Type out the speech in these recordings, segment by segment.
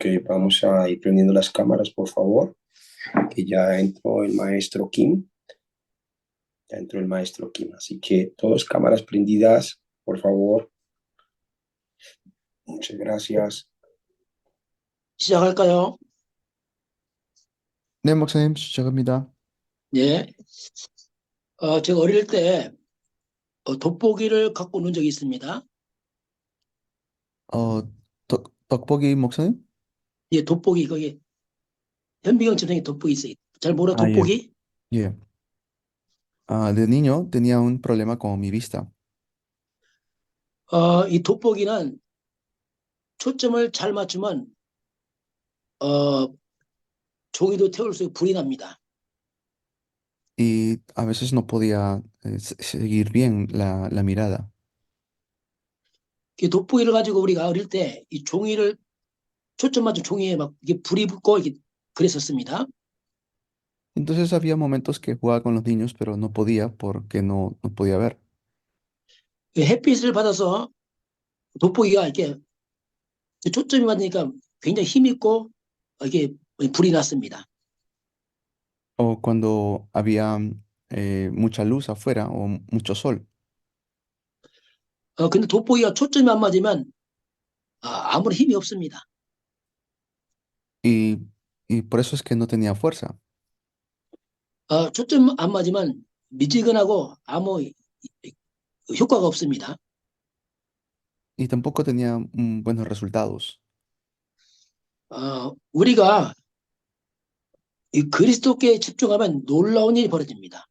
Ok, vamos a ir prendiendo las cámaras, por favor, que ya entró el maestro Kim, ya entró el maestro Kim, así que todas cámaras prendidas, por favor. Muchas gracias. 시작할까요? 네, 목사님, 시작합니다. 예. 제가 어릴 때 돋보기를 갖고 논 적이 있습니다. 어, 떡볶이 목사님? 예, 돋보기, 거기, 현미경 전생에 돋보기 있어요. 잘 몰라, Ah, yeah. 돋보기? Yeah. De niño tenía un problema con mi vista 이 돋보기는 초점을 잘 맞추면, 어, 종이도 태울 수 있고 불이 납니다. y a veces no podía seguir bien la mirada. 이 돋보기를 가지고 우리가 어릴 때 이 종이를, 초점 맞춘 종이에 막 이게 불이 붙고 이게 그랬었습니다. Entonces había momentos que jugaba con los niños, pero no podía porque no podía ver. 이 햇빛을 받아서 돋보기가 이렇게 초점이 맞으니까 굉장히 힘있고 이게 불이 났습니다. O cuando había mucha luz afuera o mucho sol. 근데 돋보기가 초점이 안 맞으면 아무런 힘이 없습니다. Y, y por eso es que no tenía fuerza. 초점 안 맞으면 미지근하고 아무 효과가 없습니다. Y tampoco tenía buenos resultados. 우리가 이 그리스도께 집중하면 놀라운 일이 벌어집니다.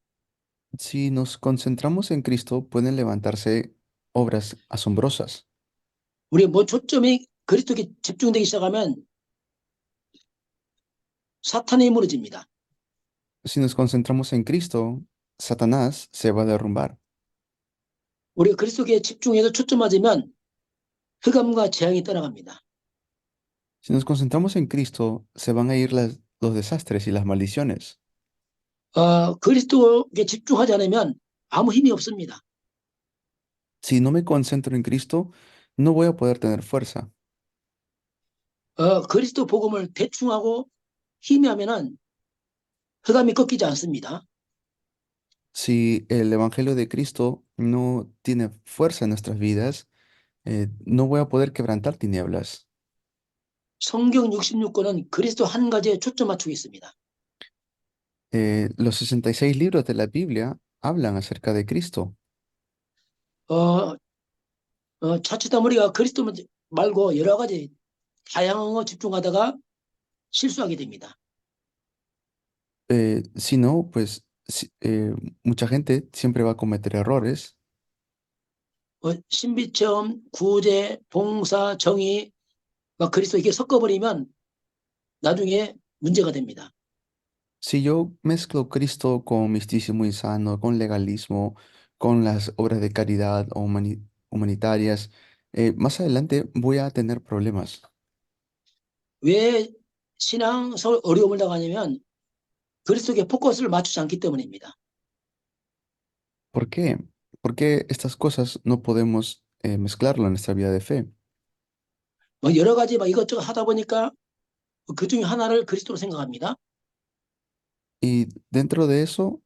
Si nos concentramos en Cristo, pueden levantarse obras asombrosas. 우리 뭐 초점이 그리스도께 집중되기 시작하면 사탄이 무너집니다. Si nos concentramos en Cristo, Satanás se va a derrumbar. 우리가 그리스도께 집중해서 초점 맞으면 흑암과 재앙이 떠나갑니다. Si nos concentramos en Cristo, se van a ir los desastres y las maldiciones. 그리스도께 집중하지 않으면 아무 힘이 없습니다. Si no me concentro en Cristo, no voy a poder tener fuerza. 그리스도 복음을 대충 하고 희미하면은 흑암이 꺾이지 않습니다. Si el Evangelio de Cristo no tiene fuerza en nuestras vidas, no voy a poder quebrantar tinieblas. 성경 66권은 그리스도 한 가지에 초점 맞추고 있습니다. Los 66 libros de la Biblia hablan acerca de Cristo. 자칫하면 우리가 그리스도 말고 여러 가지 다양한 거 집중하다가 실수하게 됩니다. Si no, pues mucha gente siempre va a cometer errores. 신비체험, 구제, 봉사, 정의, 막 그리스도 이게 섞어버리면 나중에 문제가 됩니다. Si yo mezclo Cristo con misticismo insano, con legalismo, con las obras de caridad o humanitarias, más adelante voy a tener problemas. 왜 신앙생활 어려움을 당하냐면 그리스도께 포커스를 맞추지 않기 때문입니다. ¿Por qué? ¿Por qué estas cosas no podemos mezclarlo en nuestra vida de fe? 뭐 여러 가지 막 이것저것 하다 보니까 그 중에 하나를 그리스도로 생각합니다. Y dentro de eso,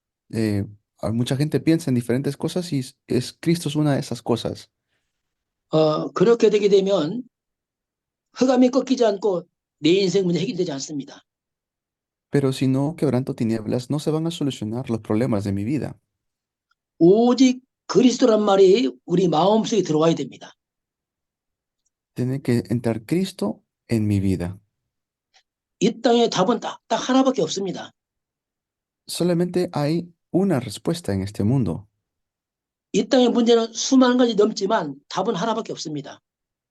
mucha gente piensa en diferentes cosas y Cristo es una de esas cosas. 그렇게 되게 되면 흑암이 꺾이지 않고 내 인생 문제 해결되지 않습니다. Pero si no quebranto tinieblas, no se van a solucionar los problemas de mi vida. 오직 그리스도란 말이 우리 마음속에 들어와야 됩니다. Tiene que entrar Cristo en mi vida. 이 땅에 답은 딱 하나밖에 없습니다. Solamente hay una respuesta en este mundo. 이 땅의 문제는 수많은 가지 넘지만 답은 하나밖에 없습니다.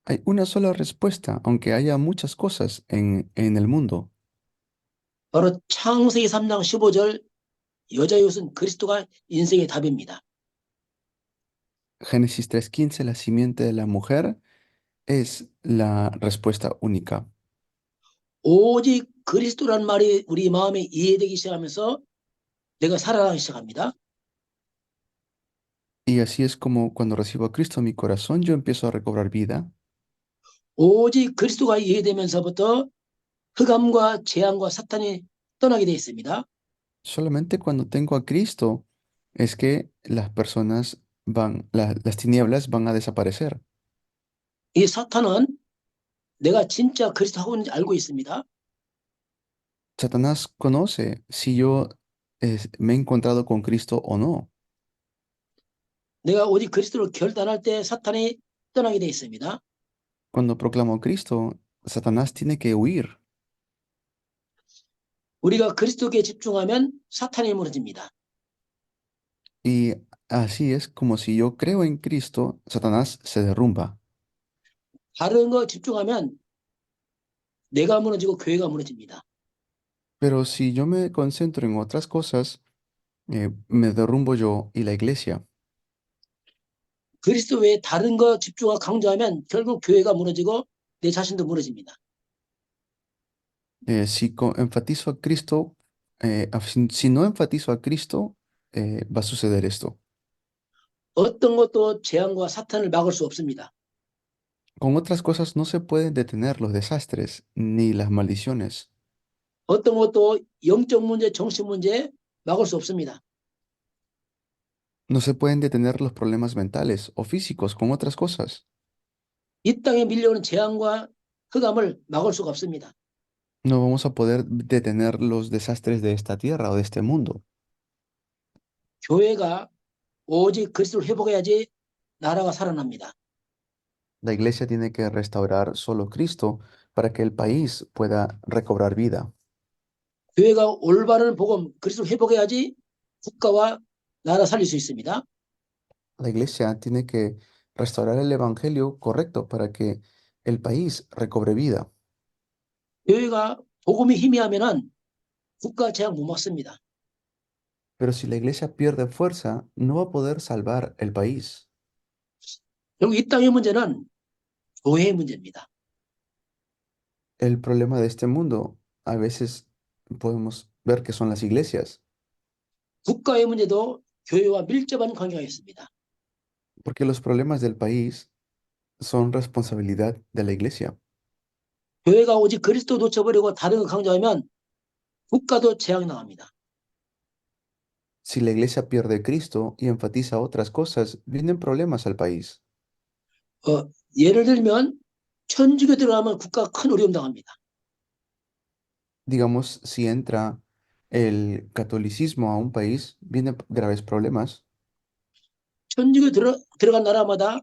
Hay una sola respuesta, aunque haya muchas cosas en el mundo. 바로 창세기 3장 15절 여자의 옷은 그리스도가 인생의 답입니다. Génesis 3:15, la simiente de la mujer es la respuesta única. 오직 그리스도란 말이 우리 마음에 이해되기 시작하면서 내가 살아나기 시작합니다. Y así es como cuando recibo a Cristo en mi corazón, yo empiezo a recobrar vida. 오직 그리스도가 이해되면서부터 흑암과 재앙과 사탄이 떠나게 되어 있습니다. Solamente cuando tengo a Cristo es que las personas las tinieblas van a desaparecer. 이 사탄은 내가 진짜 그리스도 하고 있는지 알고 있습니다. Satanás conoce si yo me he encontrado con Cristo o no. 내가 오직 그리스도를 결단할 때 사탄이 떠나게 되어 있습니다. Cuando proclamo a Cristo, Satanás tiene que huir. 우리가 그리스도께 집중하면 사탄이 무너집니다. Y así es como si yo creo en Cristo, Satanás se derrumba. 다른 거 집중하면 내가 무너지고 교회가 무너집니다. Pero si yo me concentro en otras cosas, me derrumbo yo y la iglesia. 그리스도 외에 다른 거 집중하고 강조하면 결국 교회가 무너지고 내 자신도 무너집니다. Si enfatizo a Cristo, si no enfatizo a Cristo, va a suceder esto. 어떤 것도 재앙과 사탄을 막을 수 없습니다. Con otras cosas no se pueden detener los desastres ni las maldiciones. 어떤 것도 영적 문제, 정신 문제 막을 수 없습니다. No se pueden detener los problemas mentales o físicos con otras cosas. 이 땅에 밀려오는 재앙과 흑암을 막을 수가 없습니다. No vamos a poder detener los desastres de esta tierra o de este mundo. 교회가 오직 그리스도를 회복해야지 나라가 살아납니다. La iglesia tiene que restaurar solo Cristo para que el país pueda recobrar vida. 교회가 올바른 복음, 그리스도를 회복해야지 국가와 나라 살릴 수 있습니다. La iglesia tiene que restaurar el evangelio correcto para que el país recobre vida. 교회가 복음이 희미하면은 국가 재앙 못 막습니다. Pero si la iglesia pierde fuerza, no va a poder salvar el país. 결국 이 땅의 문제는 교회의 문제입니다. El problema de este mundo, a veces podemos ver que son las iglesias, 국가의 문제도 교회와 밀접한 관계가 있습니다. porque los problemas del país son responsabilidad de la iglesia. 교회가 오직 그리스도 놓쳐버리고 다른 거 강조하면 국가도 재앙이 나옵니다. Si la iglesia pierde a Cristo y enfatiza otras cosas, vienen problemas al país. 예를 들면 천주교 들어가면 국가가 큰 어려움 당합니다. Digamos, si entra el catolicismo a un país, vienen graves problemas. 천주교 들어간 나라마다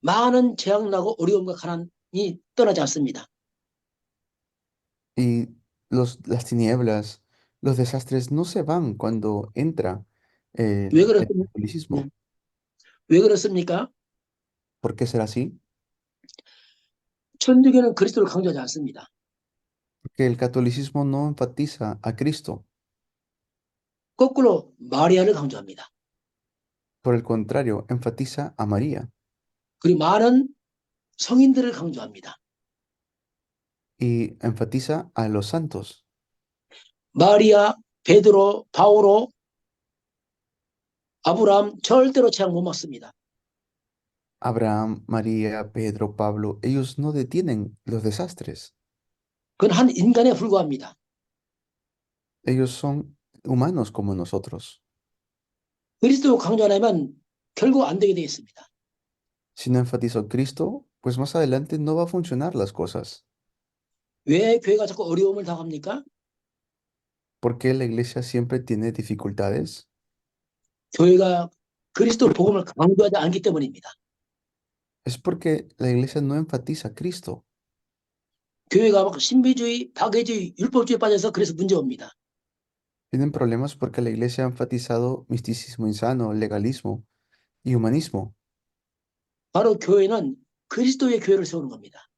많은 재앙 나고 어려움과 가난이 떠나지 않습니다. Y las tinieblas, los desastres no se van cuando entra 왜 el 그렇습니까? catolicismo. 왜 그렇습니까? ¿Por qué será así? 천주교는 그리스도를 강조하지 않습니다. Porque el catolicismo no enfatiza a Cristo. 거꾸로 마리아를 강조합니다. Por el contrario, enfatiza a María 그리고 많은 성인들을 강조합니다. y enfatiza a los santos. 마리아, 베드로, 바오로, 아브라함 절대로 재앙 못 막습니다. Abraham, María, Pedro, Pablo, ellos no detienen los desastres. 그건 한 인간에 불과합니다. Ellos son humanos como nosotros. 그리스도 강조 안 하면 결국 안 되게 되어 있습니다. Si no enfatizo a Cristo, pues más adelante no va a funcionar las cosas. 왜 교회가 자꾸 어려움을 당합니까? ¿Por qué la iglesia siempre tiene dificultades? 교회가 그리스도 복음을 강조하지 않기 때문입니다. Es porque la iglesia no enfatiza a Cristo. 교회가 막 신비주의, 박애주의, 율법주의에 빠져서 그래서 문제옵니다. Tienen problemas porque la iglesia ha enfatizado misticismo insano, legalismo y humanismo. 바로 교회는 그리스도의 교회를 세우는 겁니다.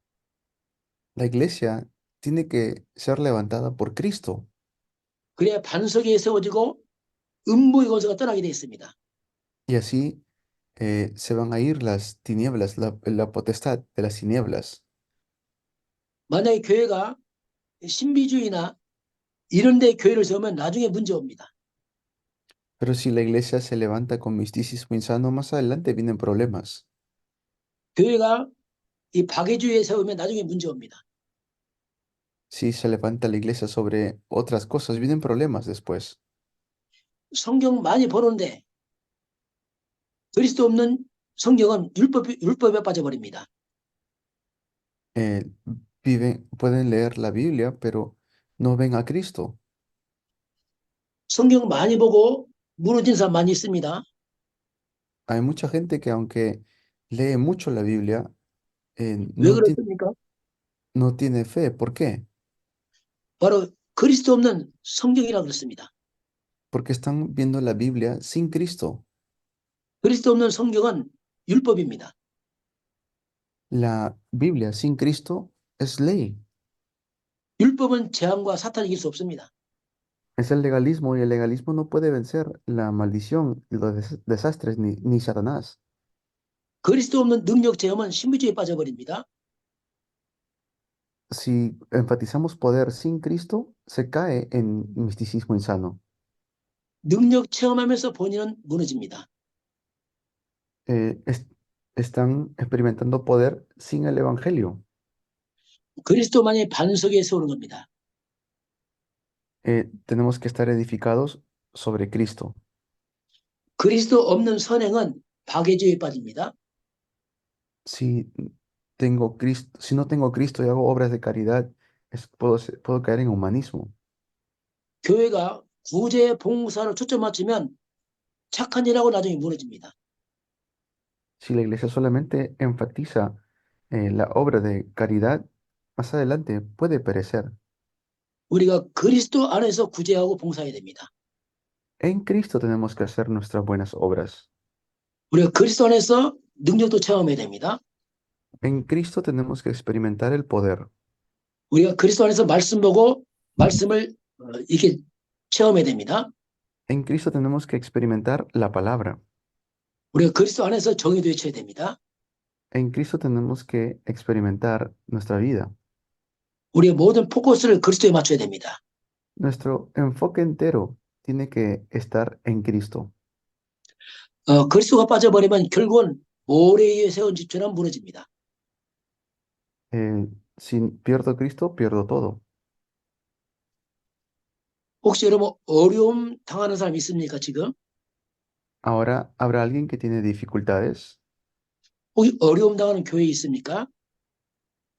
La iglesia tiene que ser levantada por Cristo. 그래야 반석에 세워지고 음부의 권세가 떠나게 되어 있습니다. Y así se van a ir las tinieblas, la potestad de las tinieblas. 만약에 교회가 신비주의나 이런 데 교회를 세우면 나중에 문제옵니다. Pero si la iglesia se levanta con misticismo insano, más adelante vienen problemas. 교회가 이 박애주의에 세우면 나중에 문제옵니다. Si se levanta la iglesia sobre otras cosas, vienen problemas después. 성경 많이 보는데 그리스도 없는 성경은 율법에 빠져버립니다. Eh, pueden leer la Biblia, pero no ven a Cristo. 성경 많이 보고 무너진 사람 많이 있습니다. Hay mucha gente que aunque lee mucho la Biblia, 왜 그렇습니까? no tiene fe. ¿Por qué? 바로 그리스도 없는 성경이라 그렇습니다. Porque están viendo la Biblia sin Cristo. 그리스도 없는 성경은 율법입니다. La Biblia sin Cristo es ley. 율법은 재앙과 사탄이 이길 수 없습니다. Es el legalismo y el legalismo no puede vencer la maldición, los desastres ni Satanás. 그리스도 없는 능력 체험은 신비주의에 빠져버립니다. Si enfatizamos poder sin Cristo, se cae en misticismo insano. 능력 체험하면서 본인은 무너집니다. Eh, es- Están experimentando poder sin el Evangelio. 그리스도만이 반석에 세우는 겁니다. Tenemos que estar edificados sobre Cristo. 그리스도 없는 선행은 박해주의에 빠집니다. Si si no tengo Cristo y hago obras de caridad, puedo caer en humanismo. 교회가 구제 봉사를 초점 맞추면 착한 일하고 나중에 무너집니다. Si la iglesia solamente enfatiza la obra de caridad, más adelante puede perecer. 우리가 그리스도 안에서 구제하고 봉사해야 됩니다. En Cristo tenemos que hacer nuestras buenas obras. 우리가 그리스도 안에서 능력도 체험해야 됩니다. En Cristo tenemos que experimentar el poder. 우리가 그리스도 안에서 말씀 보고 말씀을 이렇게 체험해야 됩니다. En Cristo tenemos que experimentar la palabra. 우리가 그리스도 안에서 정의도 외쳐야 됩니다. En Cristo tenemos que experimentar nuestra vida. 우리의 모든 포커스를 그리스도에 맞춰야 됩니다. Nuestro enfoque entero tiene que estar en Cristo. 그리스도가 빠져버리면 결국은 모래 위에 세운 집처럼 무너집니다. Si pierdo Cristo, pierdo todo. 혹시 여러분 어려움 당하는 사람 있습니까 지금? Ahora, ¿habrá alguien que tiene dificultades? 혹시 어려움 당하는 교회 있습니까?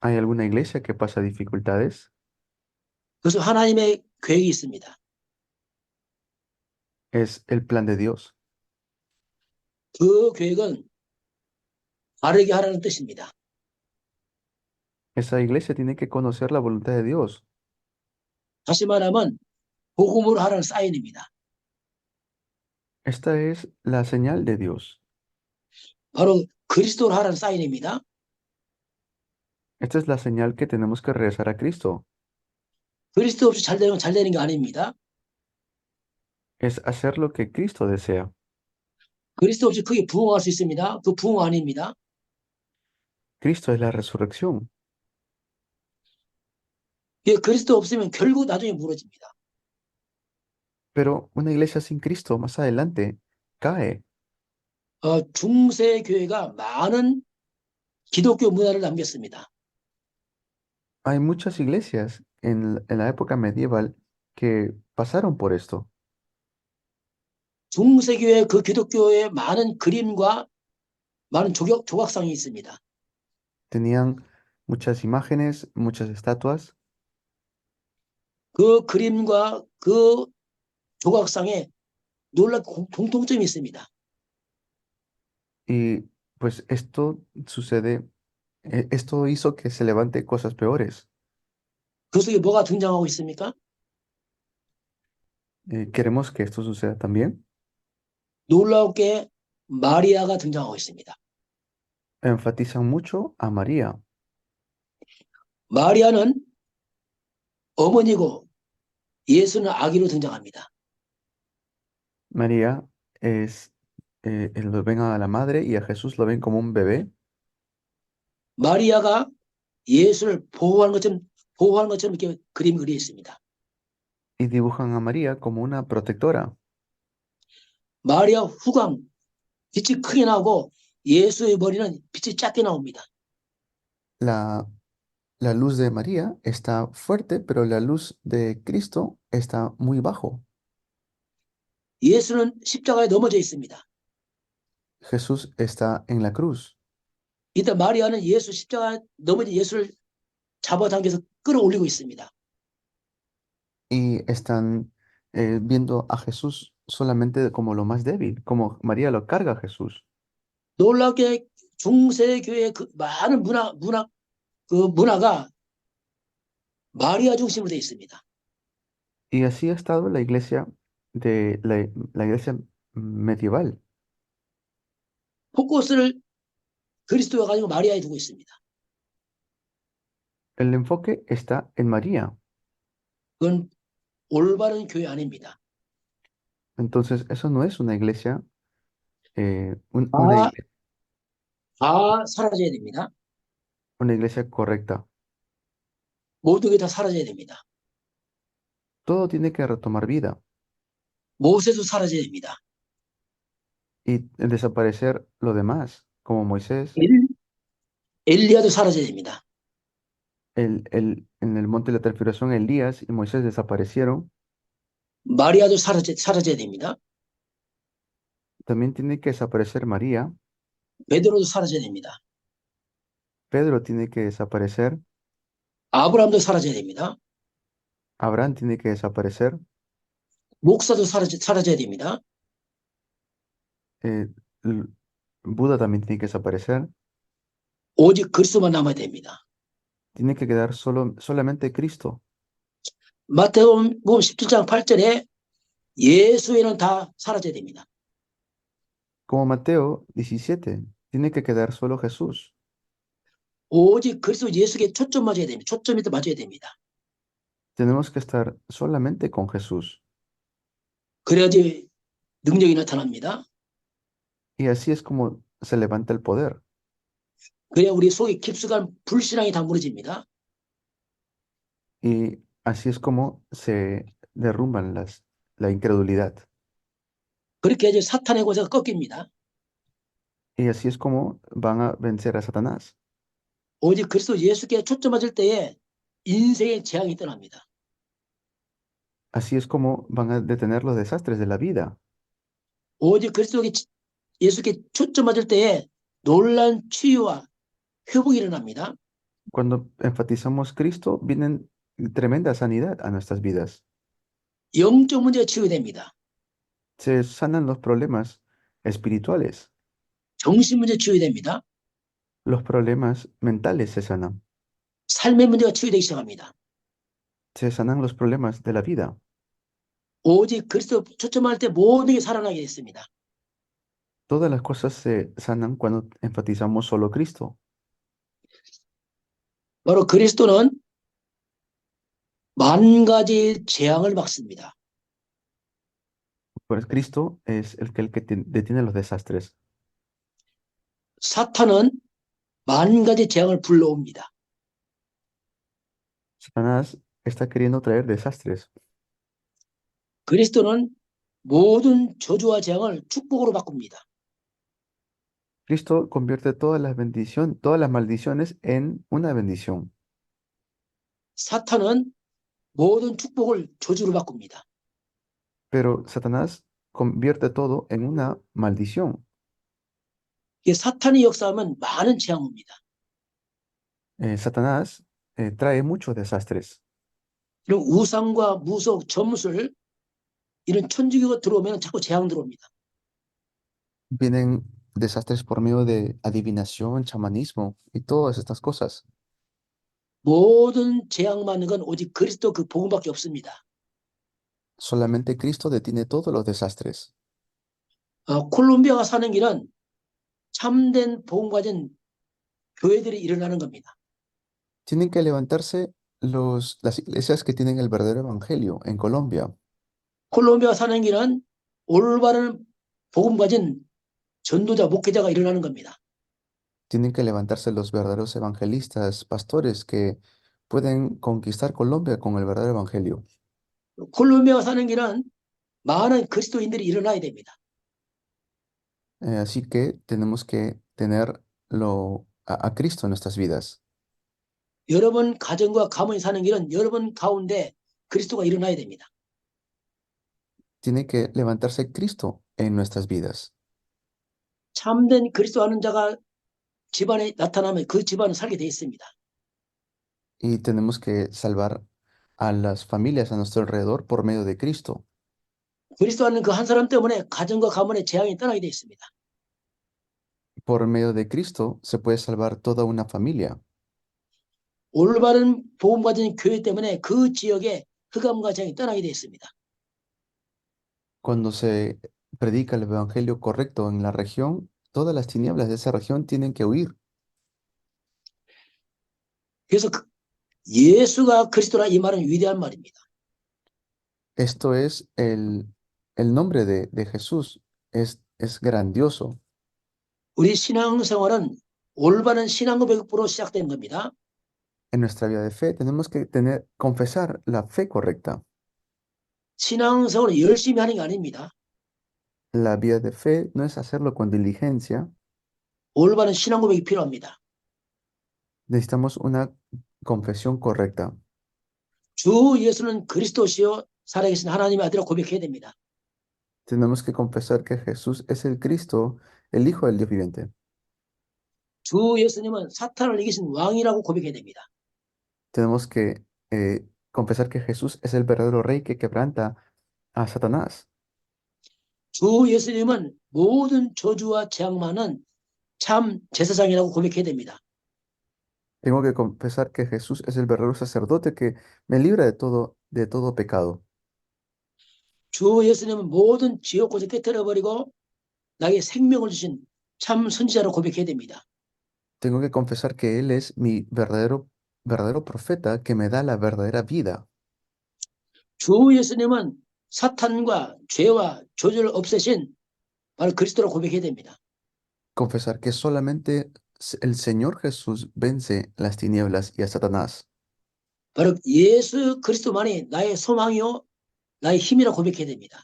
¿Hay alguna iglesia que pasa dificultades? 그래서 하나님의 계획이 있습니다. Es el plan de Dios. 그 계획은 바르게 하라는 뜻입니다. Esa iglesia tiene que conocer la voluntad de Dios. 다시 말하면 복음으로 하라는 사인입니다. Esta es la señal de Dios. 바로 그리스도로 하라는 사인입니다. Esta es la señal que tenemos que regresar a Cristo. 그리스도 없이 잘 되면 잘 되는 게 아닙니다. Es hacer lo que Cristo desea. 그리스도 없이 그게 부흥할 수 있습니다. 그 부흥 아닙니다. Cristo es la resurrección. 예, 그리스도 없으면 결국 나중에 무너집니다. Pero una iglesia sin Cristo más adelante cae. 중세 교회가 많은 기독교 문화를 남겼습니다. Hay muchas iglesias en la época medieval que pasaron por esto. 중세 교회 그 기독교에 많은 그림과 많은 조각상이 있습니다. Tenían muchas imágenes, muchas estatuas, 그 그림과 그 조각상에 놀라운 공통점이 있습니다. y pues esto hizo que se levante cosas peores. 그 속에 뭐가 등장하고 있습니까? ¿Queremos que esto suceda también? 놀라우게 마리아가 등장하고 있습니다. Enfatizan mucho a María. 마리아는 어머니고 예수는 아기로 등장합니다. María lo ven a la madre y a Jesús lo ven como un bebé. 마리아가 예수를 보호하는 것처럼 이렇게 그림이 그려 있습니다. Y dibujan a María como una protectora. 마리아 후광, 빛이 크게 나오고 예수의 머리는 빛이 작게 나옵니다. La La luz de María está fuerte, pero la luz de Cristo está muy bajo. 예수는 십자가에 넘어져 있습니다. Jesús está en la cruz 이때 마리아는 예수 십자가에 넘어진 예수를 잡아당겨서 끌어올리고 있습니다. y están viendo a Jesús solamente como lo más débil, como María lo carga a Jesús. 놀랍게 중세 교회의 그 많은 문화가 마리아 중심으로 되어 있습니다. Y así ha estado la iglesia la iglesia medieval. 포커스를 그리스도에 가지고 마리아에 두고 있습니다. El enfoque está en María. 그건 올바른 교회 아닙니다. Entonces, eso no es una iglesia, 다, 다 사라져야 됩니다. una iglesia correcta. 모든 게 다 사라져야 됩니다. Todo tiene que retomar vida 모세도 사라져야 됩니다. y desaparecer lo demás, como Moisés, 엘리야도 사라져야 됩니다. en el monte de la transfiguración, Elías y Moisés desaparecieron. 마리아도 사라져야 됩니다. También tiene que desaparecer María. 베드로도 사라져야 됩니다. Pedro tiene que desaparecer. 아브라함도 사라져야 됩니다. Abraham tiene que desaparecer. 목사도 사라져야 됩니다. eh, l- Buda también tiene que desaparecer. 오직 그리스도만 남아야 됩니다. Tiene que quedar solamente Cristo. 마태복음 17장 8절에 예수에는 다 사라져야 됩니다. Como Mateo 17, tiene que quedar solo Jesús. 오직 그리스도 예수께 초점 맞아야 됩니다. 초점이 또 맞아야 됩니다. Tenemos que estar solamente con Jesús. 그래야지 능력이 나타납니다. Y así es como se levanta el poder. 그래야 우리 속에 깊숙한 불신앙이 다 무너집니다. Y así es como se derrumban la incredulidad. 그렇게 해야지 사탄의 권세가 꺾입니다. Y así es como van a vencer a Satanás. 오직 그리스도 예수께 초점 맞을 때에 인생의 재앙이 떠납니다. Así es como van a detener los desastres de la vida. 오직 예수께 초점 맞을 때에 놀란 치유와 회복이 일어납니다. Cuando enfatizamos Cristo, vienen tremenda sanidad a nuestras vidas. 영적 문제가 치유됩니다. Se sanan los problemas espirituales. 정신 문제 치유됩니다. Los problemas mentales se sanan. 삶의 문제가 치유되기 시작합니다. Se sanan los problemas de la vida. 오직 그리스도 초점할 때 모든 게 살아나게 됐습니다. Todas las cosas se sanan cuando enfatizamos solo Cristo. 바로 그리스도는 만 가지 재앙을 막습니다. Pues Cristo es el que detiene los desastres. 사탄은 만 가지 재앙을 불러옵니다. Satanás está queriendo traer desastres. 그리스도는 모든 저주와 재앙을 축복으로 바꿉니다. Cristo convierte todas las maldiciones en una bendición. 사탄은 모든 축복을 저주로 바꿉니다. Pero Satanás convierte todo en una maldición. 이게 사탄의 역사하면 많은 재앙 옵니다. Satanás trae muchos desastres. 이런 우상과 무속, 점술 이런 천주교가 들어오면 자꾸 재앙 들어옵니다. Vienen desastres por medio de adivinación, chamanismo y todas estas cosas. 모든 재앙 맞는 건 오직 그리스도 그 복음밖에 없습니다. Solamente Cristo detiene todos los desastres. 콜롬비아가 사는 길은 참된 복음 가진 교회들이 일어나는 겁니다. Tienen que levantarse las iglesias que tienen el verdadero evangelio en Colombia. 콜롬비아가 사는 길은 올바른 복음 가진 전도자, 목회자가 일어나는 겁니다. Tienen que levantarse los verdaderos evangelistas, pastores que pueden conquistar Colombia con el verdadero evangelio. 콜롬비아가 사는 길은 많은 그리스도인들이 일어나야 됩니다. Así que tenemos que tener a Cristo en nuestras vidas. 여러분 가정과 가문이 사는 길은 여러분 가운데 그리스도가 일어나야 됩니다. Tiene que levantarse Cristo en nuestras vidas. 참된 그리스도 아는 자가 집안에 나타나면 그 집안은 살게 돼 있습니다. Y tenemos que salvar a las familias a nuestro alrededor por medio de Cristo. 그리스도 아는 그 한 사람 때문에 가정과 가문의 재앙이 떠나게 돼 있습니다. Por medio de Cristo se puede salvar toda una familia. 올바른 복음 가진 교회 때문에 그 지역에 흑암과 재앙이 떠나게 돼 있습니다. Cuando se predica el evangelio correcto en la región, todas las tinieblas de esa región tienen que huir. 그래서 예수가 그리스도라 이 말은 위대한 말입니다. Esto es el nombre de Jesús, es grandioso. 우리 신앙생활은 올바른 신앙 고백으로 시작된 겁니다. En nuestra vida de fe tenemos que confesar la fe correcta. 신앙생활은 열심히 하는 게 아닙니다. La vida de fe no es hacerlo con diligencia. 올바른 신앙 고백이 필요합니다. Necesitamos una confesión correcta. 주 예수는 그리스도시요 살아계신 하나님의 아들이라고 고백해야 됩니다. Tenemos que confesar que Jesús es el Cristo, el Hijo del Dios viviente. 주 예수님은 사탄을 이기신 왕이라고 고백해야 됩니다. Tenemos que confesar que Jesús es el verdadero rey que quebranta a Satanás. 주 예수님은 모든 저주와 재앙만은 참 제사장이라고 고백해야 됩니다. Tengo que confesar que Jesús es el verdadero sacerdote que me libra de todo pecado. 주 예수님은 모든 지옥 고지 깨뜨려버리고 나에게 생명을 주신 참 선지자로 고백해야 됩니다. Tengo que confesar que Él es mi verdadero profeta que me da la verdadera vida. 주 예수님은 사탄과 죄와 저주를 없애신 바로 그리스도로 고백해야 됩니다. Confesar que solamente el Señor Jesús vence las tinieblas y a Satanás. 바로 예수 그리스도만이 나의 소망이요 나의 힘이라 고백해야 됩니다.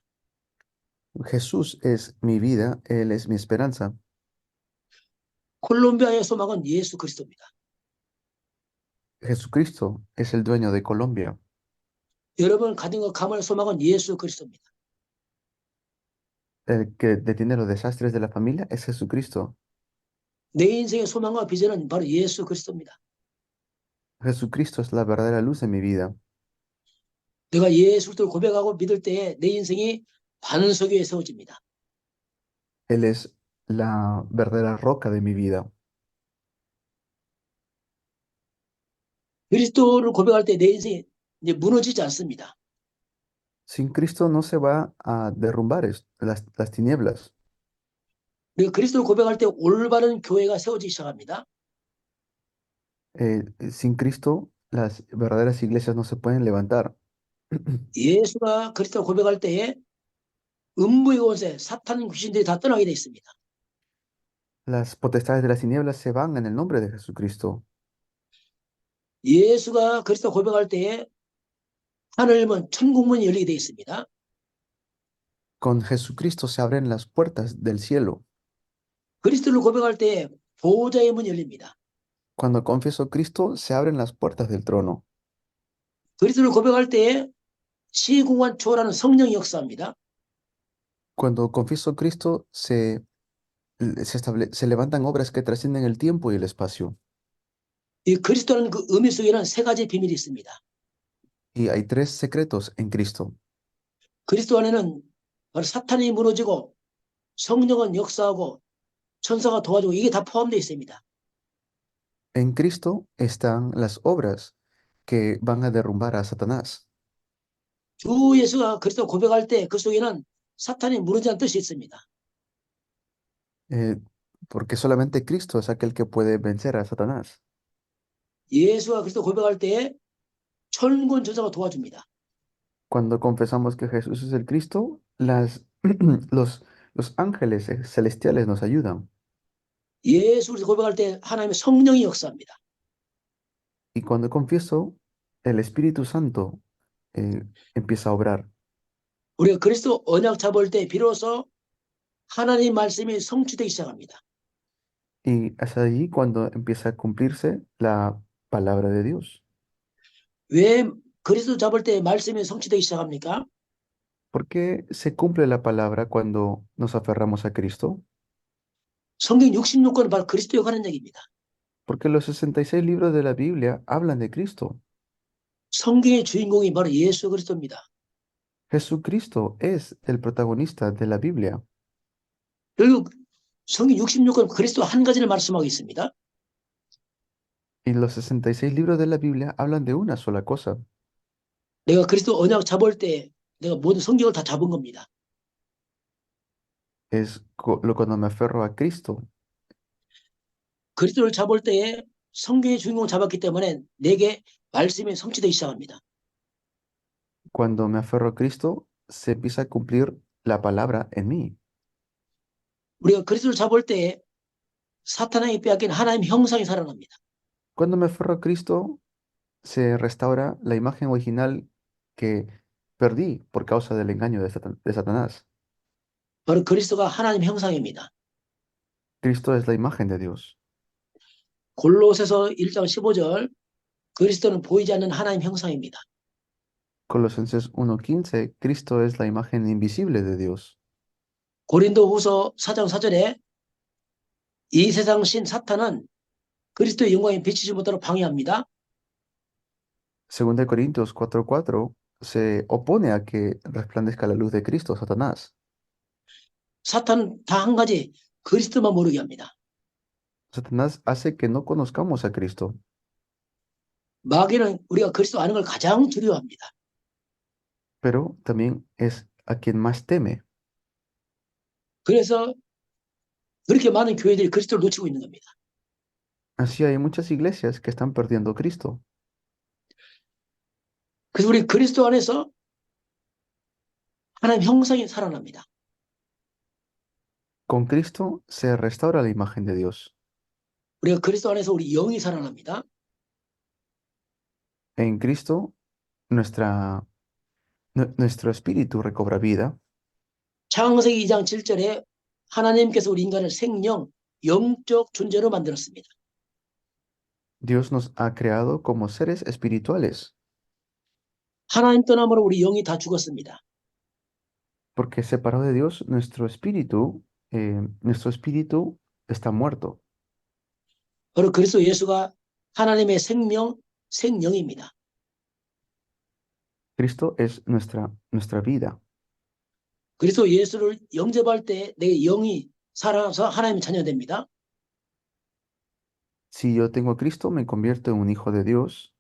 Jesús es mi vida, Él es mi esperanza. 콜롬비아의 소망은 예수 그리스도입니다. Jesucristo es el dueño de Colombia. 여러분 가정과 가문의 소망은 예수 그리스도입니다. El que detiene los desastres de la familia es Jesucristo. 내 인생의 소망과 비전은 바로 예수 그리스도입니다. Jesucristo es la verdadera luz de mi vida. 내가 예수 그리스도를 고백하고 믿을 때에 내 인생이 반석 위에 세워집니다. Él es la verdadera roca de mi vida. 그리스도를 고백할 때 내 인생이 이제 무너지지 않습니다. Sin Cristo no se va a derrumbar las tinieblas. 우리가 그리스도를 고백할 때 올바른 교회가 세워지기 시작합니다. Sin Cristo las verdaderas iglesias no se pueden levantar. 예수가 그리스도를 고백할 때에 음부의 권세, 사탄 귀신들이 다 떠나게 돼 있습니다. Las potestades de las tinieblas se van en el nombre de Jesucristo. 예수가 그리스도 고백할 때에 하늘문, 천국문이 열리게 돼 있습니다. Con Jesucristo se abren las puertas del cielo. 그리스도를 고백할 때에 보호자의 문이 열립니다. Cuando confieso Cristo, se abren las puertas del trono. 그리스도를 고백할 때에 시공간 초월하는 성령이 역사합니다. Cuando confieso Cristo, se levantan obras que trascienden el tiempo y el espacio. 이 그리스도라는 그 의미 속에는 세 가지 비밀이 있습니다. Y hay tres secretos en Cristo. 그리스도 안에는 바로 사탄이 무너지고 성령은 역사하고 천사가 도와주고 이게 다 포함되어 있습니다. En Cristo están las obras que van a derrumbar a Satanás. 주 예수가 그리스도 고백할 때 그 속에는 사탄이 무너지는 뜻이 있습니다. Porque solamente Cristo es aquel que puede vencer a Satanás. 예수가 그리스도 고백할 때에 천군 천사가 도와줍니다. Cuando confesamos que Jesús es el Cristo, los ángeles celestiales nos ayudan. 예수를 고백할 때 하나님의 성령이 역사합니다. Y cuando confieso, el Espíritu Santo empieza a obrar. 우리가 그리스도 언약 잡을 때 비로소 하나님 말씀이 성취되기 시작합니다. Y es allí cuando empieza a cumplirse la palabra de Dios. 왜 그리스도 잡을 때 말씀이 성취되기 시작합니까? ¿Por qué se cumple la palabra cuando nos aferramos a Cristo? 성경 66권은 바로 그리스도에 관한 얘기입니다. Porque los 66 libros de la Biblia hablan de Cristo. 성경의 주인공이 바로 예수 그리스도입니다. Jesucristo es el protagonista de la Biblia. 결국 성경 66권 그리스도 한 가지를 말씀하고 있습니다. Y los 66 libros de la Biblia hablan de una sola cosa. 내가 그리스도 언약 잡을 때 내가 모든 성경을 다 잡은 겁니다. Es cuando me aferro a Cristo. 그리스도를 잡을 때에 성경의 주인공을 잡았기 때문에 내게 말씀이 성취되기 시작합니다. Cuando me aferro a Cristo, se empieza a cumplir la palabra en mí. 우리가 그리스도를 잡을 때에 사탄에게 빼앗긴 하나님 형상이 살아납니다. Cuando me aferro a Cristo, se restaura la imagen original que perdí por causa del engaño de Satanás. 바로 그리스도가 하나님 형상입니다. Cristo es la imagen de Dios. 골로새서 1장 15절 그리스도는 보이지 않는 하나님 형상입니다. Colosenses 1:15, Cristo es la imagen invisible de Dios. 고린도후서 4장 4절에 이 세상 신 사탄은 그리스도의 영광에 비치지 못하도록 방해합니다. 2 Corintios 4:4 se opone a que resplandezca la luz de Cristo, Satanás. 사탄은 다 한 가지 그리스도만 모르게 합니다. Satanás hace que no conozcamos a Cristo. 마귀는 우리가 그리스도 아는 걸 가장 두려워합니다. Pero también es a quien más teme. 그래서 그렇게 많은 교회들이 그리스도를 놓치고 있는 겁니다. Así hay muchas iglesias que están perdiendo a Cristo. 그래서 우리 그리스도 안에서 하나님 형상이 살아납니다. Con Cristo se restaura la imagen de Dios. 우리가 그리스도 안에서 우리 영이 살아납니다. En Cristo nuestro espíritu recobra vida. 창세기 2장 7절에 하나님께서 우리 인간을 생명, 영적 존재로 만들었습니다. Dios nos ha creado como seres espirituales, 하나님 떠남으로 우리 영이 다 죽었습니다. porque separado de Dios, nuestro espíritu está muerto. 바로 그리스도 예수가 하나님의 생명, 생영입니다. Cristo es nuestra vida. 그리스도 예수를 영접할 때 내 영이 살아서 하나님의 자녀가 됩니다. Si yo tengo a Cristo, me convierto en un hijo de Dios.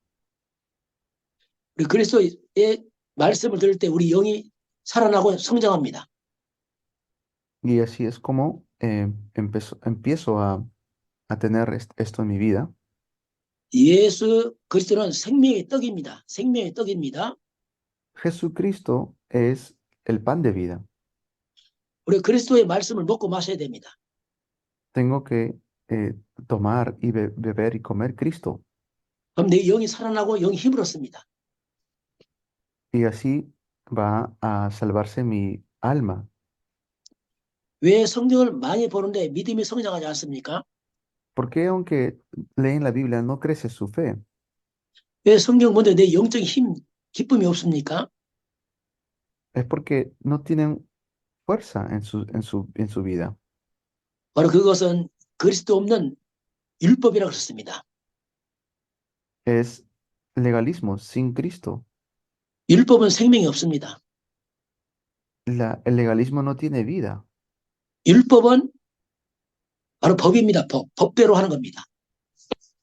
우리 그리스도의 말씀을 들을 때 우리 영이 살아나고 성장합니다. Y así es como empiezo a tener esto en mi vida. 예수 그리스도는 생명의 떡입니다. 생명의 떡입니다. Jesucristo es el pan de vida. 우리 그리스도의 말씀을 먹고 마셔야 됩니다. Tengo que tomar y beber y comer Cristo. 그럼 내 영이 살아나고 영이 힘을 얻습니다. Y así va a salvarse mi alma. 왜 성경을 많이 보는데 믿음이 성장하지 않습니까? Porque aunque leen la Biblia, no crece su fe. 왜 성경 보는데 내 영적인 힘, 기쁨이 없습니까? Es porque no tienen fuerza en su vida. 바로 그것은 그리스도 없는 율법이라고 했습니다. Es legalismo sin Cristo. 율법은 생명이 없습니다. El legalismo no tiene vida. 율법은 바로 법입니다. 법대로 하는 겁니다.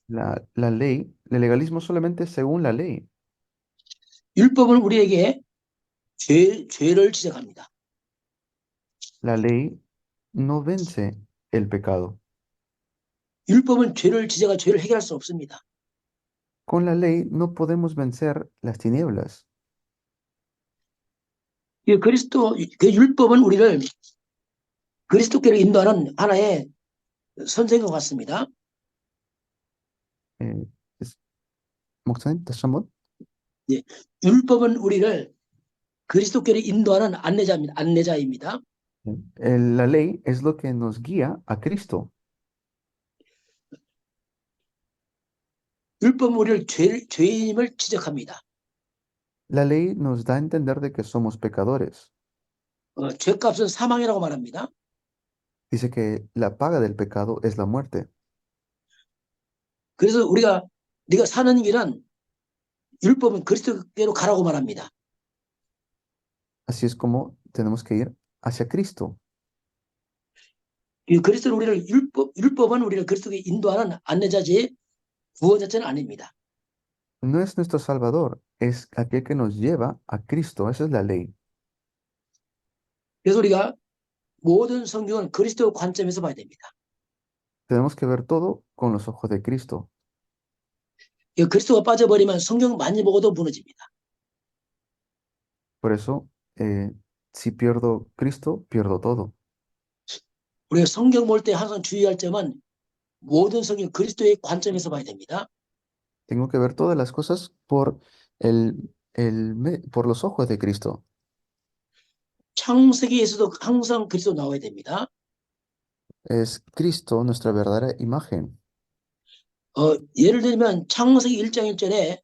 La ley, el legalismo solamente según la ley. 율법은 우리에게 죄를 지적합니다. La ley no vence el pecado. 율법은 죄를 지적하 죄를 해결할 수 없습니다. Con la ley no podemos vencer las tinieblas. 이 그리스도 그 율법은 우리를 그리스도께로 인도하는 하나의 선생과 같습니다. 목사님, 다시 한번. 율법은 우리를 그리스도께로 인도하는 안내자입니다. La ley es lo que nos guía a Cristo. 율법은 우리를 죄인임을 지적합니다. La ley nos da a entender de que somos pecadores. 죄값은 사망이라고 말합니다. Dice que la paga del pecado es la muerte. 그래서 네가 사는 길은 율법은 그리스도께로 가라고 말합니다. Así es como tenemos que ir hacia Cristo. 이 그리스도는 우리를 율법은 우리를 그리스도께 인도하는 안내자지 구원자체는 아닙니다. No es nuestro Salvador, es aquel que nos lleva a Cristo. Esa es la ley. 그래서 우리가 모든 성경은 그리스도 관점에서 봐야 됩니다. Tenemos que ver todo con los ojos de Cristo. 이 그리스도가 빠져버리면 성경 많이 보고도 무너집니다. Por eso, si pierdo Cristo, pierdo todo. 우리가 성경 볼 때 항상 주의할 점은 모든 성경 그리스도의 관점에서 봐야 됩니다. Tengo que ver todas las cosas por los ojos de Cristo. 창세기에서도 항상 그리스도 나와야 됩니다. Es Cristo nuestra verdadera imagen. 예를 들면 창세기 1장 1절에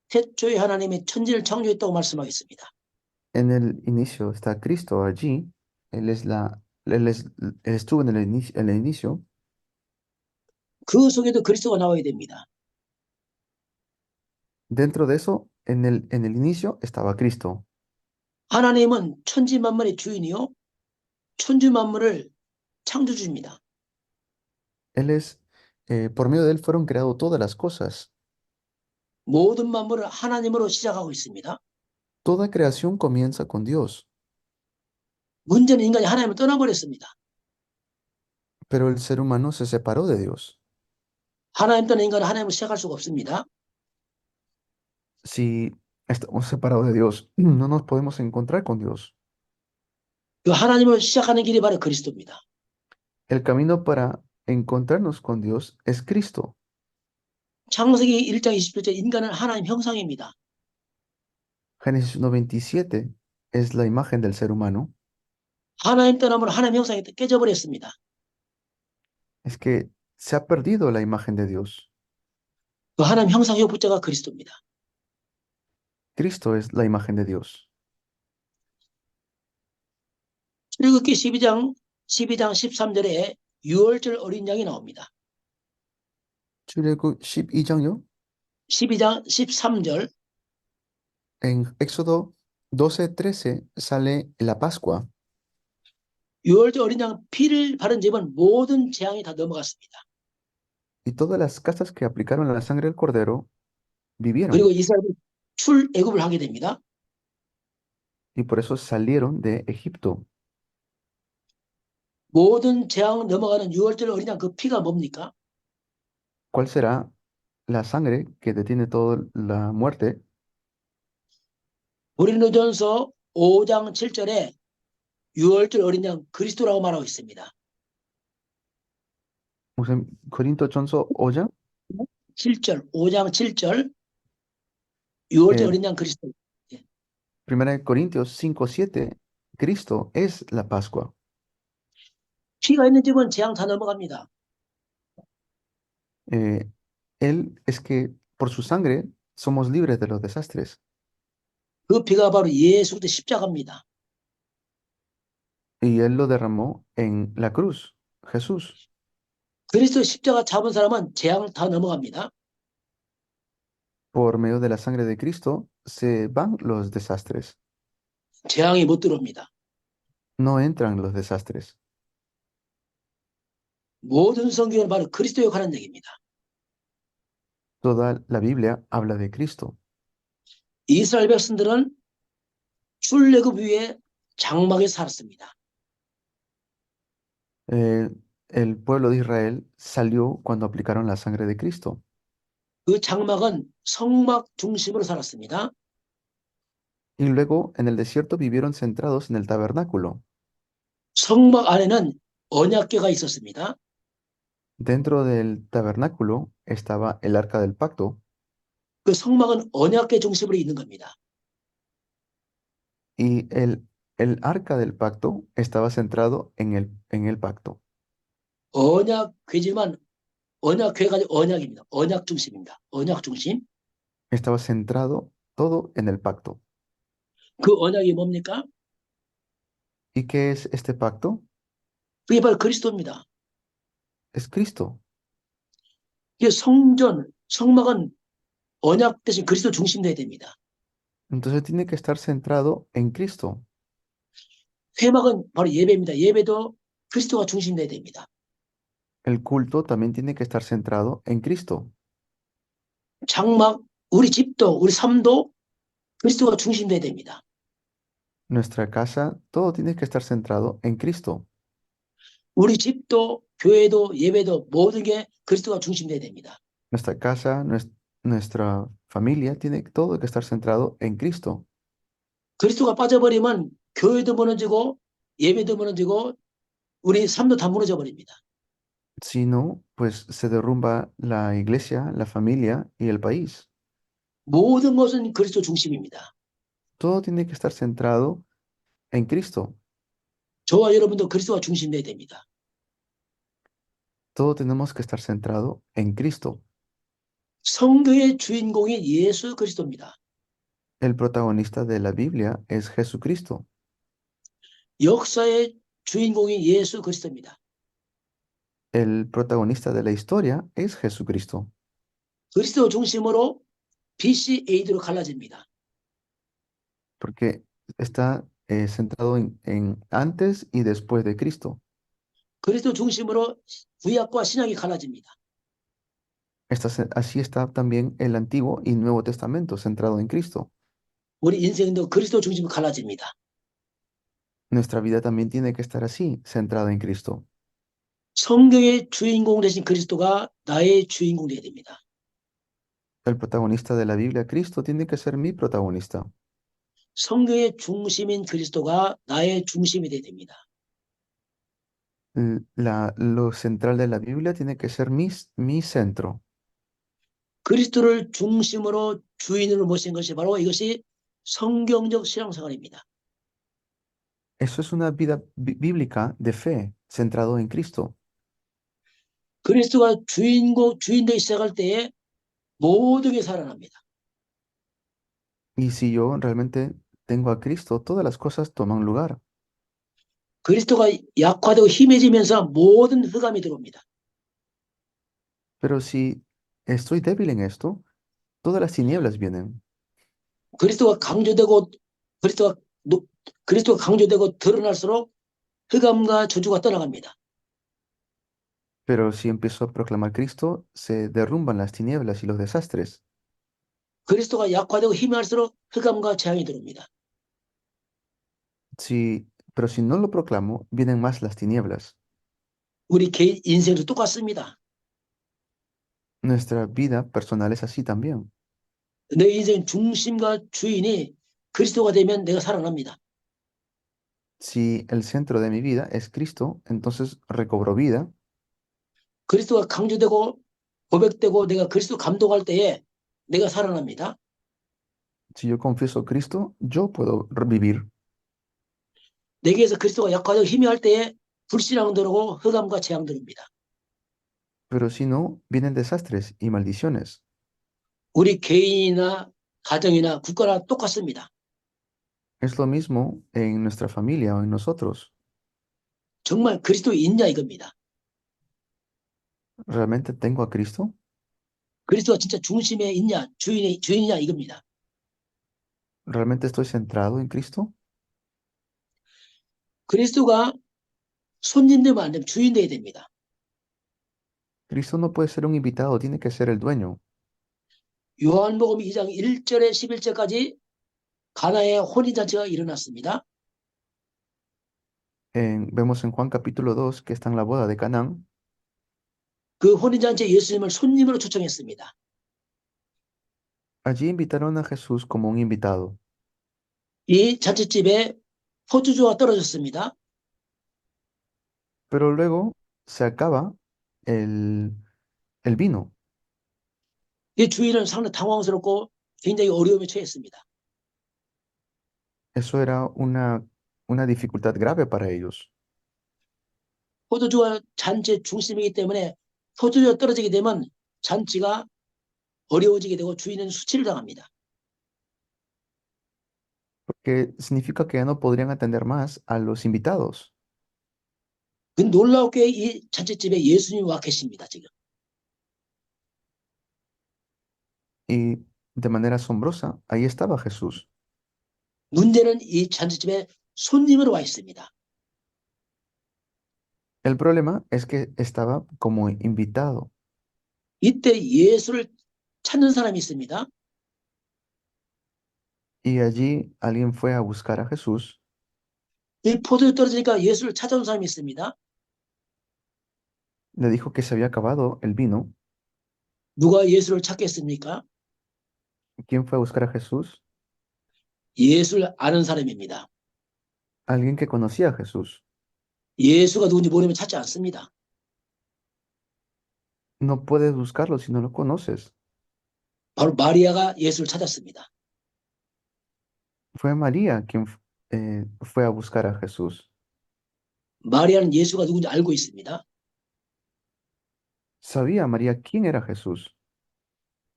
태초에 하나님이 천지를 창조했다고 말씀하겠습니다. En el inicio está Cristo allí. Él es Él estuvo en el inicio. 그 속에도 그리스도가 나와야 됩니다. Dentro de eso, en el inicio estaba Cristo. 하나님은 천지 만물의 주인이요 천지 만물을 창조주입니다. Él es, por medio de Él fueron creadas todas las cosas. 모든 만물을 하나님으로 시작하고 있습니다. Toda creación comienza con Dios, 문제는 인간이 하나님을 떠나버렸습니다. pero el ser humano se separó de Dios. 하나님 떠난 인간은 하나님을 시작할 수가 없습니다. Si estamos separados de Dios, no nos podemos encontrar con Dios. 그 하나님을 시작하는 길이 바로 그리스도입니다. El camino para encontrarnos con Dios es Cristo. 창세기 1장 27절 인간은 하나님 형상입니다. Génesis 1:27 es la imagen del ser humano. 하나님 떠나면 하나님 형상이 깨져버렸습니다. Es que se ha perdido la imagen de Dios. 그 하나님 형상 효부자가 그리스도입니다. Cristo es la imagen de Dios. 출애굽기 12장 13절에 6월절 어린 양이 나옵니다. 출애굽 12장요? 12장 13절 En Éxodo 12:13 sale la Pascua. 6월절 어린 양 피를 바른 집은 모든 재앙이 다 넘어갔습니다. Y todas las casas que aplicaron la sangre del cordero vivieron. 그리고 이스라엘은 출애굽을 하게 됩니다. Y por eso salieron de Egipto. 모든 재앙 넘어가는 6월절 어린 양 그 피가 뭡니까? ¿Cuál será la sangre que detiene toda la muerte? 고린도전서 5장 7절에 6월절 어린 양 그리스도라고 말하고 있습니다. 무슨 Corinto Chonso Oya, 7절, 5장 7절 6월절 eh, 어린 양 그리스도. 1 Corintios 5:7, Cristo es la Pascua. 피가 있는 집은 재앙 다 넘어갑니다. Él es que por su sangre somos libres de los desastres. 그 피가 바로 예수 그리스도의 십자가입니다. Y Él lo derramó en la cruz, Jesús. 그리스도 십자가 잡은 사람은 재앙 다 넘어갑니다. Por medio de la sangre de Cristo se van los desastres. 재앙이 못 들어옵니다. No entran los desastres. 모든 성경은 바로 그리스도에 관한 얘기입니다. Toda la Biblia habla de Cristo. 이스라엘 백성들은 출애굽 위에 장막에 살았습니다. El pueblo de Israel salió cuando aplicaron la sangre de Cristo. 그 장막은 성막 중심으로 살았습니다. Y luego en el desierto vivieron centrados en el tabernáculo. 성막 안에는 언약궤가 있었습니다. Dentro del tabernáculo estaba el arca del pacto. 그 성막은 언약궤 중심으로 있는 겁니다. Y el arca del pacto estaba centrado en el pacto. 언약궤지만 언약회가 언약입니다. 언약 중심입니다. 언약 중심. Estaba centrado todo en el pacto. 그 언약이 뭡니까? ¿Y qué es este pacto? 그게 바로 그리스도입니다. Es Cristo. 이게 성전, 성막은 언약 대신 그리스도 중심돼야 됩니다. Entonces tiene que estar centrado en Cristo. 회막은 바로 예배입니다. 예배도 그리스도가 중심돼야 됩니다. El culto también tiene que estar centrado en Cristo. 장막, 우리 집도, 우리 삶도 그리스도가 중심돼야 됩니다. Nuestra casa, todo tiene que estar centrado en Cristo. 우리 집도, 교회도, 예배도 모든 게 그리스도가 중심돼야 됩니다. Nuestra casa, nuestra familia, tiene todo que estar centrado en Cristo. 그리스도가 빠져버리면 교회도 무너지고 예배도 무너지고 우리 삶도 다 무너져 버립니다. Si no, pues se derrumba la iglesia, la familia y el país. 모든 것은 그리스도 중심입니다. Todo tiene que estar centrado en Cristo. 저와 여러분도 그리스도가 중심돼야 됩니다. Todo tenemos que estar centrado en Cristo. 성경의 주인공이 예수 그리스도입니다. El protagonista de la Biblia es Jesucristo. 역사의 주인공이 예수 그리스도입니다. El protagonista de la historia es Jesucristo. 그리스도 중심으로 BC AD로 갈라집니다. Porque está centrado en antes y después de Cristo. 그리스도 중심으로 구약과 신약이 갈라집니다. Así está también el Antiguo y Nuevo Testamento centrado en Cristo. 우리 인생도 그리스도 중심으로 갈라집니다. Nuestra vida también tiene que estar así, centrada en Cristo. 성경의 주인공 대신 그리스도가 나의 주인공 되어야 됩니다. El protagonista de la Biblia, Cristo, tiene que ser mi protagonista. 성경의 중심인 그리스도가 나의 중심이 되어야 됩니다. Lo central de la Biblia tiene que ser mi centro. 그리스도를 중심으로 주인으로 모신 것이 바로 이것이 성경적 신앙생활입니다. Eso es una vida bíblica de fe, centrado en Cristo. 그리스도가 주인 되기 시작할 때에 모든 게 살아납니다. Y si yo realmente tengo a Cristo, todas las cosas toman lugar. 그리스도가 약화되고 힘해지면서 모든 흑암이 들어옵니다. Pero si estoy débil en esto, todas las tinieblas vienen. 그리스도가 강조되고 그리스도가 강조되고 드러날수록 흑암과 저주가 떠나갑니다. Pero si empiezo a proclamar Cristo, se derrumban las tinieblas y los desastres. 그리스도가 약화되고 힘이 할수록 흑암과 재앙이 들어옵니다. Pero si no lo proclamo, vienen más las tinieblas. 우리 개인 인생도 똑같습니다. Nuestra vida personal es así también. 내 인생 중심과 주인이 그리스도가 되면 내가 살아납니다. Si el centro de mi vida es Cristo, entonces recobro vida. 그리스도가 강조되고 고백되고 내가 그리스도 감동할 때에 내가 살아납니다. Si yo confieso Cristo, yo puedo vivir. 내게서 그리스도가 약화되고 힘이 할 때에 불신앙 들어오고 흑암과 재앙 들어옵니다. Pero si no, vienen desastres y maldiciones. 우리 개인이나 가정이나 국가나 똑같습니다. Es lo mismo en nuestra familia o en nosotros. 정말 그리스도 있냐 이겁니다. ¿Realmente tengo a Cristo? 그리스도가 진짜 중심에 있냐 주인이냐 이겁니다. ¿Realmente estoy centrado en Cristo? 그리스도가 손님 되면 안 되면 주인 돼야 됩니다. Cristo no puede ser un invitado, tiene que ser el dueño. 요한복음 2장 1절에 11절까지 가나의 혼인잔치가 일어났습니다. Vemos en Juan capítulo 2 que está en la boda de Canaán. 그 혼인잔치에 예수님을 손님으로 초청했습니다. Allí invitaron a Jesús como un invitado. 이 잔치집에 포도주가 떨어졌습니다. Pero luego se acaba el vino. 이 주인은 상당히 당황스럽고 굉장히 어려움에 처했습니다. Eso era una dificultad grave para ellos. 포도주가 잔치의 중심이기 때문에 포도주가 떨어지게 되면 잔치가 어려워지게 되고 주인은 수치를 당합니다. porque significa que ya no podrían atender más a los invitados. 그 놀랍게 이 잔치집에 예수님이 와 계십니다, 지금. Y de manera asombrosa, ahí estaba Jesús. 문제는 이 잔치집에 손님으로 와 있습니다. El problema es que estaba como invitado. 이때 예수를 찾는 사람이 있습니다. Y allí alguien fue a buscar a Jesús. 이 포도주 떨어지니까 예수를 찾아온 사람이 있습니다. Le dijo que se había acabado el vino. 누가 예수를 찾겠습니까? ¿Quién fue a buscar a Jesús? 예수를 아는 사람입니다. Alguien que conocía a Jesús. 예수가 누군지 모르면 찾지 않습니다. No puedes buscarlo si no lo conoces. 바로 마리아가 예수를 찾았습니다. Fue María quien fue a buscar a Jesús. 마리아는 예수가 누군지 알고 있습니다. Sabía María quién era Jesús,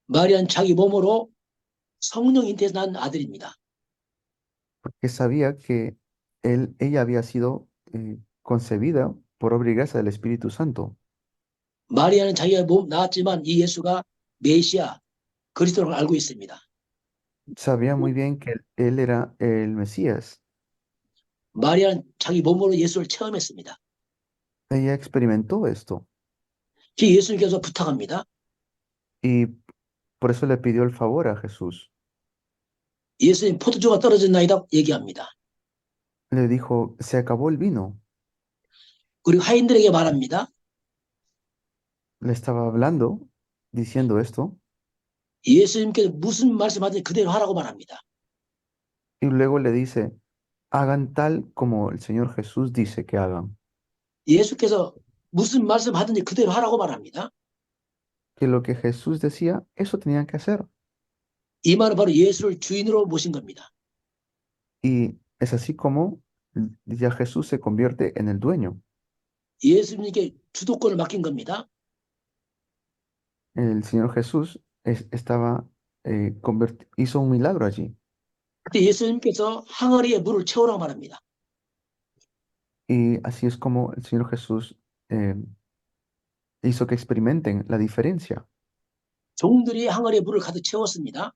마리아는 자기 몸으로 성령 잉태에서 난 아들입니다. porque sabía que ella había sido concebida por obra y gracia del Espíritu Santo. 마리아는 자기가 몸 낳았지만 이 예수가 메시아 그리스도를 알고 있습니다. Sabía muy bien que él era el Mesías. 마리아는 자기 몸으로 예수를 체험했습니다. Ella experimentó esto 그 예수님께서 부탁합니다. y por eso le pidió el favor a Jesús. 예수님 포도주가 떨어졌나이다 얘기합니다. Le dijo, se acabó el vino. 그리고 하인들에게 말합니다. Le estaba hablando, diciendo esto, 예수님께서 무슨 말씀하든지 그대로 하라고 말합니다. y luego le dice, hagan tal como el Señor Jesús dice que hagan. 예수께서 무슨 말씀하든지 그대로 하라고 말합니다. Que lo que Jesús decía, eso tenían que hacer. 이 말은 바로 예수를 주인으로 모신 겁니다. Y es así como ya Jesús se convierte en el dueño. 예수님께 주도권을 맡긴 겁니다. El Señor Jesús hizo un milagro allí. 그때 예수님께서 항아리에 물을 채우라고 말합니다. Y así es como el Señor Jesús hizo que experimenten la diferencia. 종들이 항아리에 물을 가득 채웠습니다.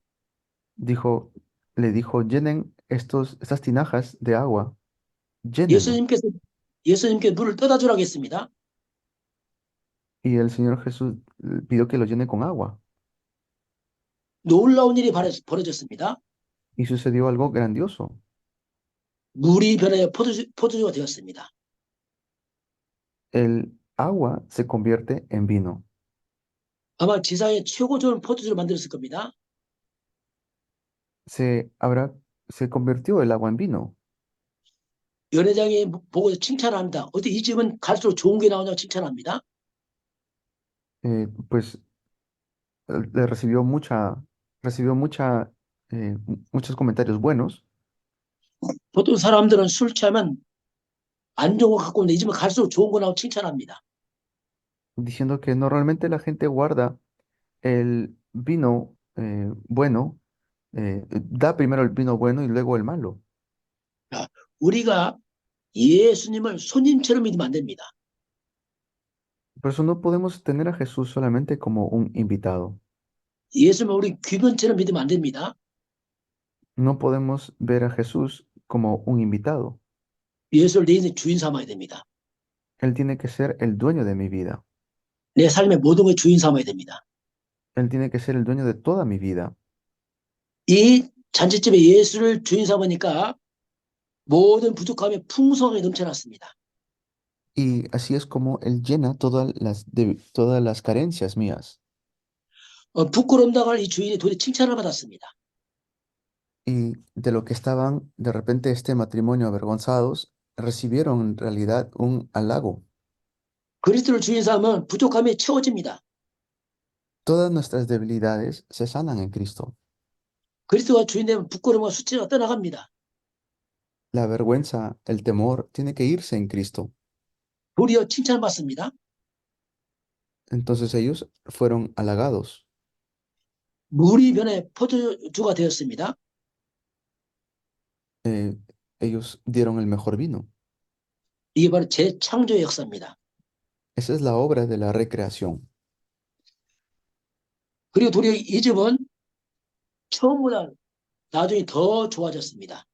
Le dijo, llenen estas tinajas de agua, llénenlo. 예수님께 물을 떠다 주라고 했습니다. Y el Señor Jesús pidió que lo llene con agua. 놀라운 일이 벌어졌습니다. Y sucedió algo grandioso. 물이 변하여 포도주가 되었습니다. El agua se convierte en vino. 아마 지상에 최고 좋은 포도주를 만들었을 겁니다. Se convirtió el agua en vino. 연회장이 보고 칭찬합니다. 어디 이 집은 갈수록 좋은 게 나오냐고 칭찬합니다. Pues le recibió muchos comentarios buenos. 보통 사람들은 술 취하면 안 좋은 거 갖고 오는데 이 집은 갈수록 좋은 거 나오고 칭찬합니다. Diciendo que normalmente la gente guarda el vino bueno, da primero el vino bueno y luego el malo. 우리가 예수님을 손님처럼 믿으면 안 됩니다. Por eso no podemos tener a Jesús solamente como un invitado. 예수님을 우리 귀빈처럼 믿으면 안 됩니다. No podemos ver a Jesús como un invitado. 예수를 내 인생 주인 삼아야 됩니다. Él tiene que ser el dueño de mi vida. 내 삶의 모든 걸 주인 삼아야 됩니다. Él tiene que ser el dueño de toda mi vida. 이 잔치집에 예수를 주인 삼으니까 모든 부족함이 풍성하게 넘쳐났습니다. Y así es como Él llena todas las carencias mías. 부끄러움 당할 이 주인이 도리어 칭찬을 받았습니다. Y de lo que estaban de repente este matrimonio avergonzados, recibieron en realidad un halago. 그리스도를 주인 삼으면 부족함이 채워집니다. Todas nuestras debilidades se sanan en Cristo. 그리스도가 주인 되면 부끄러움과 수치가 떠나갑니다. La vergüenza, el temor, tiene que irse en Cristo. 도리어 칭찬받습니다. Entonces ellos fueron halagados. 물이 변해 포도주가 되었습니다. Eh, ellos dieron el mejor vino. 이게 바로 재창조의 역사입니다. Esa es la obra de la recreación. 그리고 도리어 이 집은 처음보다 나중에 더 좋아졌습니다.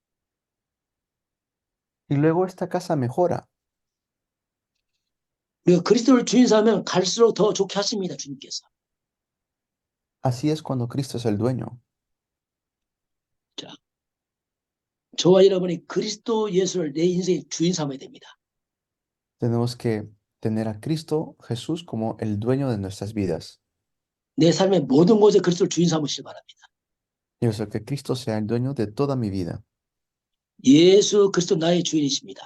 Y luego esta casa mejora. 우리가 그리스도를 주인 삼으면 갈수록 더 좋게 하십니다. 주님께서. Así es cuando Cristo es el dueño. 자, 저와 여러분이 그리스도 예수를 내 인생의 주인 삼아야 됩니다. Tenemos que tener a Cristo Jesús como el dueño de nuestras vidas. 내 삶의 모든 곳에 그리스도를 주인 삼으시기 바랍니다. Yo deseo que Cristo sea el dueño de toda mi vida. 예수 그리스도 나의 주인이십니다.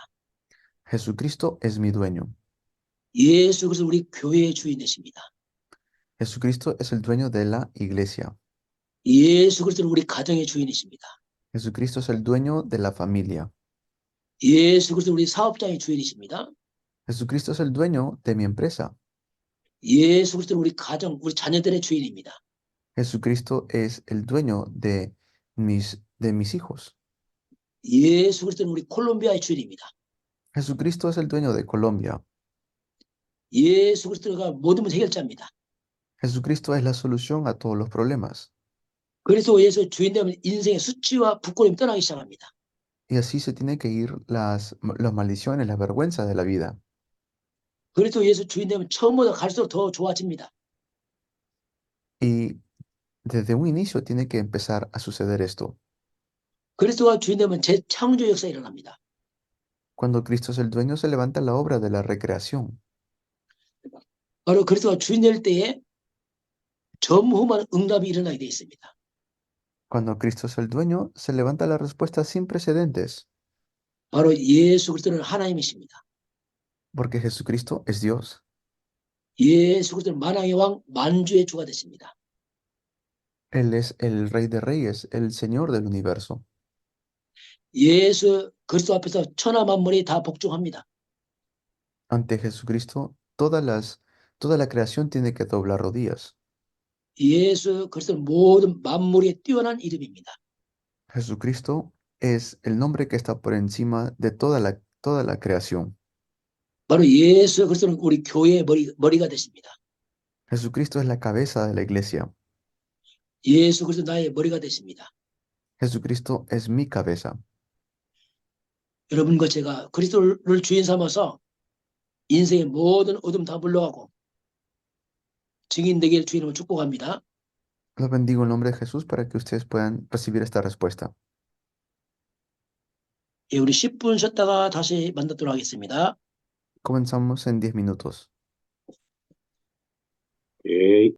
Jesucristo es mi dueño. 예수 그리스도 우리 교회의 주인이십니다. Jesucristo es el dueño de la iglesia. 예수 그리스도는 우리 가정의 주인이십니다. Jesucristo es el dueño de la familia. 예수 그리스도 우리 사업장의 주인이십니다. Jesucristo es el dueño de mi empresa. 예수 그리스도는 우리 가정, 우리 자녀들의 주인입니다. Jesucristo es el dueño de mis hijos. 예수 그리스도는 우리 콜롬비아의 주인입니다. Jesucristo es el dueño de Colombia. 예수 그리스도가 모든 문제 해결자입니다. Jesucristo es la solución a todos los problemas. 그래서 예수 주인 되면 인생의 수치와 부끄러움이 떠나기 시작합니다. Y así se tienen que ir las maldiciones, las vergüenzas de la vida. 그래서 예수 주인 되면 처음보다 갈수록 더 좋아집니다. Y desde un inicio tiene que empezar a suceder esto. 그리스도가 주인 되면 재창조 역사가 일어납니다. Cuando Cristo es el dueño, se levanta la obra de la recreación. 바로 그리스도가 주인 될 때에 전무후무한 응답이 일어나게 되어 있습니다. Cuando Cristo es el dueño, se levanta la respuesta sin precedentes, 바로 예수 그리스도는 하나님이십니다. porque Jesucristo es Dios. 예수 그리스도는 만왕의 왕, 만주의 주가 되십니다. Él es el Rey de Reyes, el Señor del universo. 예수 그리스도 앞에서 천하 만물이 다 복종합니다. Ante Jesucristo, toda la creación tiene que doblar rodillas. 예수 그리스도는 모든 만물에 뛰어난 이름입니다. Jesucristo es el nombre que está por encima de toda la creación. 바로 예수 그리스도는 우리 교회의 머리가 되십니다. Jesucristo es la cabeza de la iglesia. 예수 그리스도 나의 머리가 되십니다. Jesucristo es mi cabeza. 여러분과 제가 그리스도를 주인 삼아서 인생의 모든 어둠 다 물러가고 증인 되길 주님을 축복합니다. Los bendigo en nombre de Jesús para que ustedes puedan recibir esta respuesta. 예, 우리 10분 쉬었다가 다시 만나도록 하겠습니다. Comenzamos en 10 minutos. Ok.